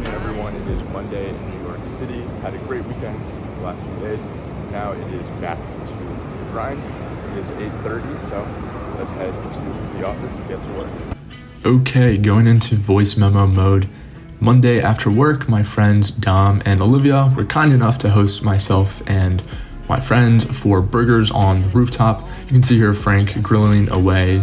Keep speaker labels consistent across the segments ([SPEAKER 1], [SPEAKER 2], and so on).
[SPEAKER 1] morning, everyone. It is Monday in New York City. Had a great weekend the last few days. Now it is back to the grind. It is 8:30, so let's head to the office and get to work.
[SPEAKER 2] Okay, going into voice memo mode. Monday after work, my friends Dom and Olivia were kind enough to host myself and my friends for burgers on the rooftop. You can see here Frank grilling away,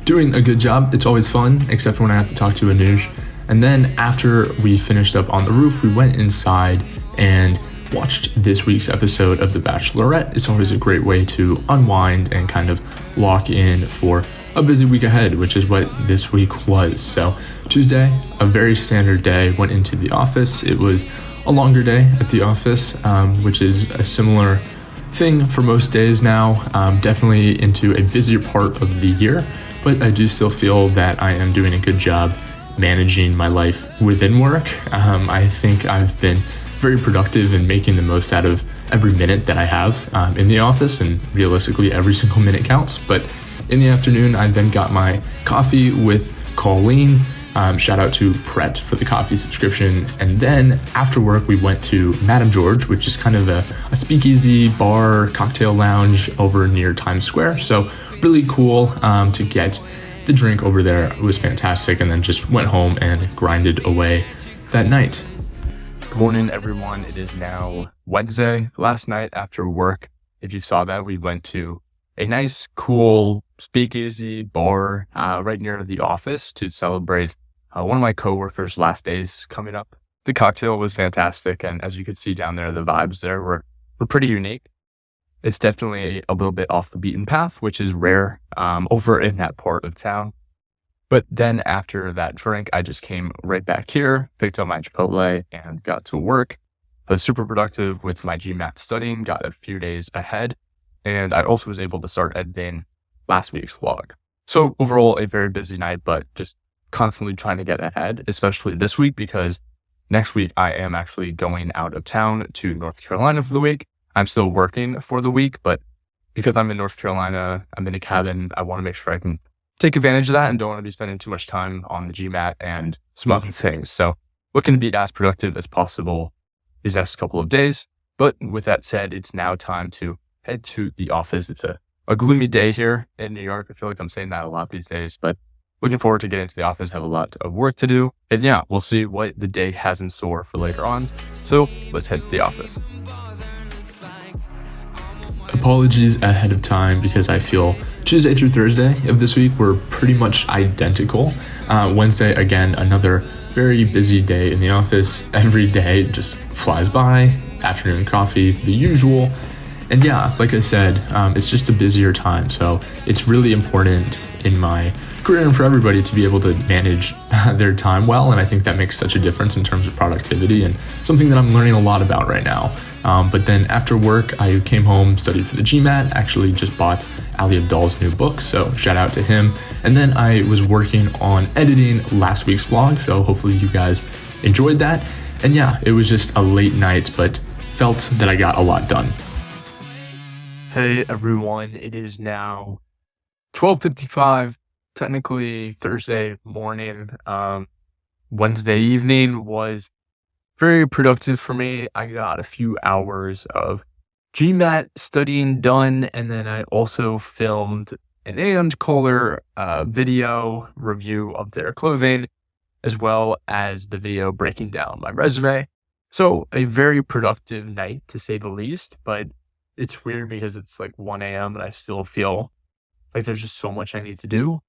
[SPEAKER 2] doing a good job. It's always fun, except for when I have to talk to Anush. And then after we finished up on the roof, we went inside and watched this week's episode of The Bachelorette. It's always a great way to unwind and kind of lock in for a busy week ahead, which is what this week was. So Tuesday, a very standard day, went into the office. It was a longer day at the office, which is a similar thing for most days now, definitely into a busier part of the year, but I do still feel that I am doing a good job managing my life within work. I think I've been very productive in making the most out of every minute that I have in the office, and realistically every single minute counts. But in the afternoon, I then got my coffee with Colleen. Shout out to Pret for the coffee subscription. And then after work, we went to Madame George, which is kind of a speakeasy bar cocktail lounge over near Times Square. So really cool to get the drink over there. It was fantastic. And then just went home and grinded away that night.
[SPEAKER 1] Good morning, everyone. It is now Wednesday. Last night after work, if you saw that, we went to a nice, cool speakeasy bar right near the office to celebrate one of my coworkers' last days coming up. The cocktail was fantastic, and as you could see down there, the vibes there were pretty unique. It's definitely a little bit off the beaten path, which is rare over in that part of town. But then after that drink, I just came right back here, picked up my Chipotle, and got to work. I was super productive with my GMAT studying, got a few days ahead, and I also was able to start editing last week's vlog. So overall, a very busy night, but just constantly trying to get ahead, especially this week, because next week I am actually going out of town to North Carolina for the week. I'm still working for the week, but because I'm in North Carolina, I'm in a cabin, I want to make sure I can take advantage of that and don't want to be spending too much time on the GMAT and some other things. So looking to be as productive as possible these next couple of days. But with that said, it's now time to head to the office. It's a gloomy day here in New York. I feel like I'm saying that a lot these days, but looking forward to getting to the office, have a lot of work to do. And yeah, we'll see what the day has in store for later on. So let's head to the office.
[SPEAKER 2] Apologies ahead of time because I feel Tuesday through Thursday of this week were pretty much identical. Wednesday, again, another very busy day in the office. Every day just flies by, afternoon coffee, the usual. And yeah, like I said, it's just a busier time. So it's really important in my career and for everybody to be able to manage their time well. And I think that makes such a difference in terms of productivity and something that I'm learning a lot about right now. But then after work, I came home, studied for the GMAT, actually just bought Ali Abdal's new book. So shout out to him. And then I was working on editing last week's vlog. So hopefully you guys enjoyed that. And yeah, it was just a late night, but felt that I got a lot done.
[SPEAKER 1] Hey everyone, it is now 12:55, technically Thursday morning. Wednesday evening was very productive for me. I got a few hours of GMAT studying done, and then I also filmed an and caller video review of their clothing, as well as the video breaking down my resume. So a very productive night, to say the least, but it's weird because it's like 1 a.m. and I still feel like there's just so much I need to do.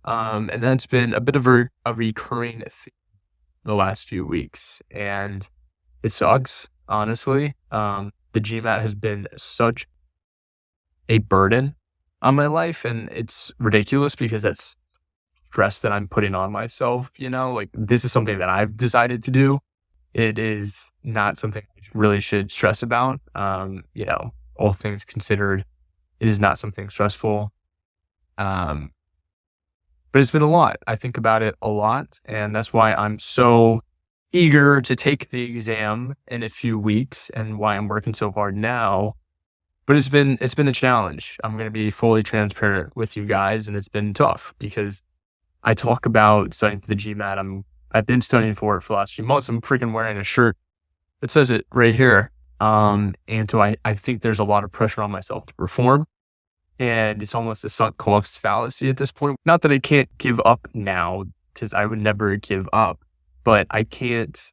[SPEAKER 1] And that's been a bit of a recurring theme the last few weeks, and it sucks, honestly. The GMAT has been such a burden on my life, and it's ridiculous because that's stress that I'm putting on myself, like this is something that I've decided to do. It is not something I really should stress about. All things considered, it is not something stressful. But it's been a lot. I think about it a lot, and that's why I'm so eager to take the exam in a few weeks and why I'm working so hard now. But it's been a challenge. I'm going to be fully transparent with you guys, and it's been tough because I talk about studying for the GMAT. I'm I've been studying for it for the last few months. I'm freaking wearing a shirt that says it right here. And so I think there's a lot of pressure on myself to perform. And it's almost a sunk cost fallacy at this point. Not that I can't give up now, because I would never give up, but I can't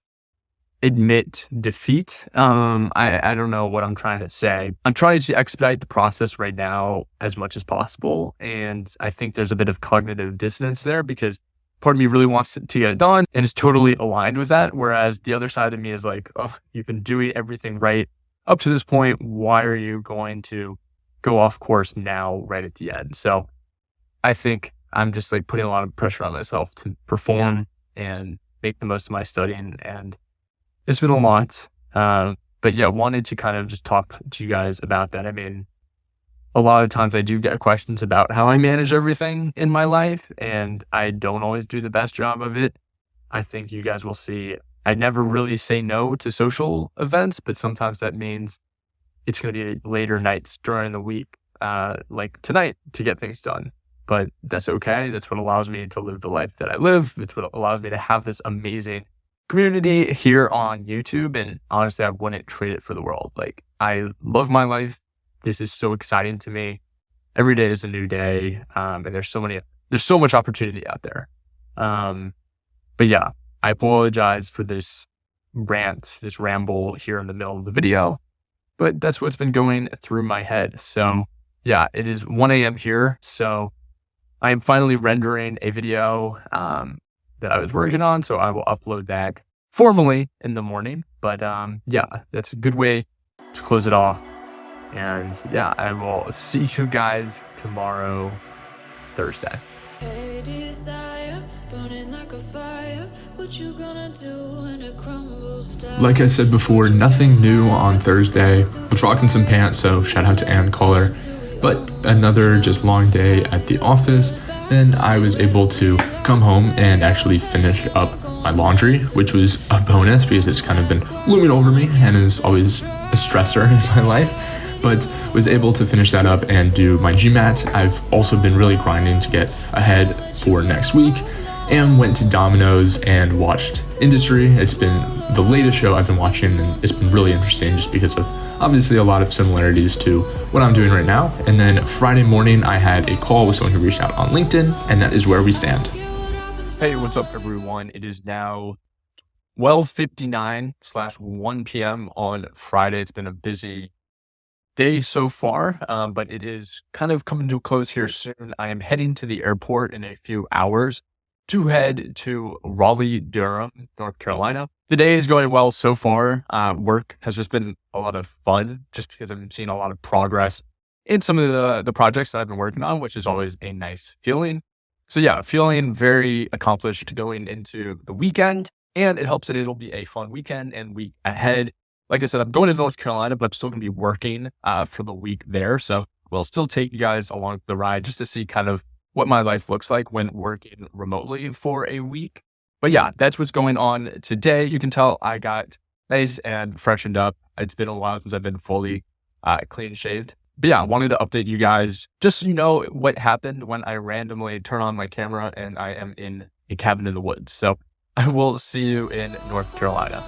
[SPEAKER 1] admit defeat. I don't know what I'm trying to say. I'm trying to expedite the process right now as much as possible. And I think there's a bit of cognitive dissonance there because part of me really wants to get it done and is totally aligned with that. Whereas the other side of me is like, oh, you've been doing everything right up to this point. Why are you going to go off course now right at the end? So I think I'm just like putting a lot of pressure on myself to perform and make the most of my studying. And it's been a lot. But yeah, wanted to kind of just talk to you guys about that. I mean, a lot of times I do get questions about how I manage everything in my life, and I don't always do the best job of it. I think you guys will see I never really say no to social events, but sometimes that means it's going to be later nights during the week, like tonight, to get things done. But that's okay. That's what allows me to live the life that I live. It's what allows me to have this amazing community here on YouTube. And honestly, I wouldn't trade it for the world. Like, I love my life. This is so exciting to me. Every day is a new day. And there's so much opportunity out there. But yeah, I apologize for this rant, this ramble here in the middle of the video, but that's what's been going through my head. So yeah, it is 1 a.m. here. So I am finally rendering a video, that I was working on. So I will upload that formally in the morning, but, yeah, that's a good way to close it off. And yeah, I will see you guys tomorrow, Thursday.
[SPEAKER 3] Hey, desire, burning like a fire. What you gonna do when it crumbles down?
[SPEAKER 2] Like I said before, nothing new on Thursday. Was rocking some pants, so shout out to Ann Caller. But another just long day at the office. Then I was able to come home and actually finish up my laundry, which was a bonus because it's kind of been looming over me and is always a stressor in my life. But was able to finish that up and do my GMAT. I've also been really grinding to get ahead for next week, and went to Domino's and watched Industry. It's been the latest show I've been watching, and it's been really interesting just because of obviously a lot of similarities to what I'm doing right now. And then Friday morning, I had a call with someone who reached out on LinkedIn, and that is where we stand.
[SPEAKER 1] Hey, what's up, everyone? It is now 12:59/1 p.m. on Friday. It's been a busy day so far, but it is kind of coming to a close here soon. I am heading to the airport in a few hours to head to Raleigh, Durham, North Carolina. The day is going well so far. Work has just been a lot of fun just because I'm seeing a lot of progress in some of the projects that I've been working on, which is always a nice feeling. So yeah, feeling very accomplished going into the weekend, and it helps that it'll be a fun weekend and week ahead. Like I said, I'm going to North Carolina, but I'm still going to be working for the week there. So we'll still take you guys along for the ride just to see kind of what my life looks like when working remotely for a week. But yeah, that's what's going on today. You can tell I got nice and freshened up. It's been a while since I've been fully clean shaved. But yeah, I wanted to update you guys just so you know what happened when I randomly turn on my camera and I am in a cabin in the woods. So I will see you in North Carolina.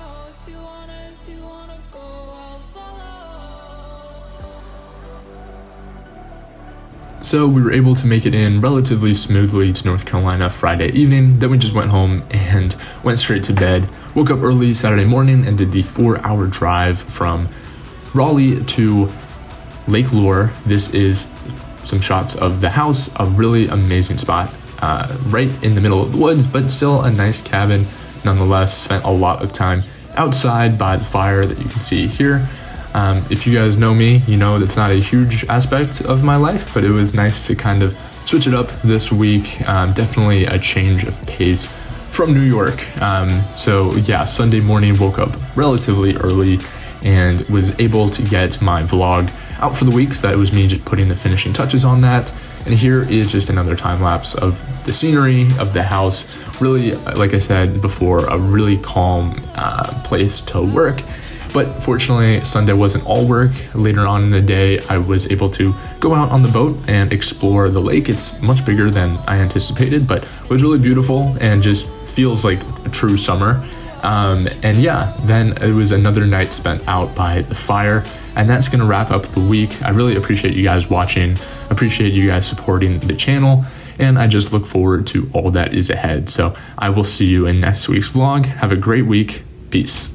[SPEAKER 2] So we were able to make it in relatively smoothly to North Carolina Friday evening. Then we just went home and went straight to bed. Woke up early Saturday morning and did the 4-hour drive from Raleigh to Lake Lure. This is some shots of the house, a really amazing spot, right in the middle of the woods, but still a nice cabin nonetheless. Spent a lot of time outside by the fire that you can see here. If you guys know me, you know that's not a huge aspect of my life, but it was nice to kind of switch it up this week. Definitely a change of pace from New York. So yeah, Sunday morning woke up relatively early and was able to get my vlog out for the week. So that was me just putting the finishing touches on that. And here is just another time lapse of the scenery of the house. Really, like I said before, a really calm place to work. But fortunately, Sunday wasn't all work. Later on in the day, I was able to go out on the boat and explore the lake. It's much bigger than I anticipated, but it was really beautiful and just feels like a true summer. And yeah, then it was another night spent out by the fire, and that's going to wrap up the week. I really appreciate you guys watching, appreciate you guys supporting the channel, and I just look forward to all that is ahead. So I will see you in next week's vlog. Have a great week. Peace.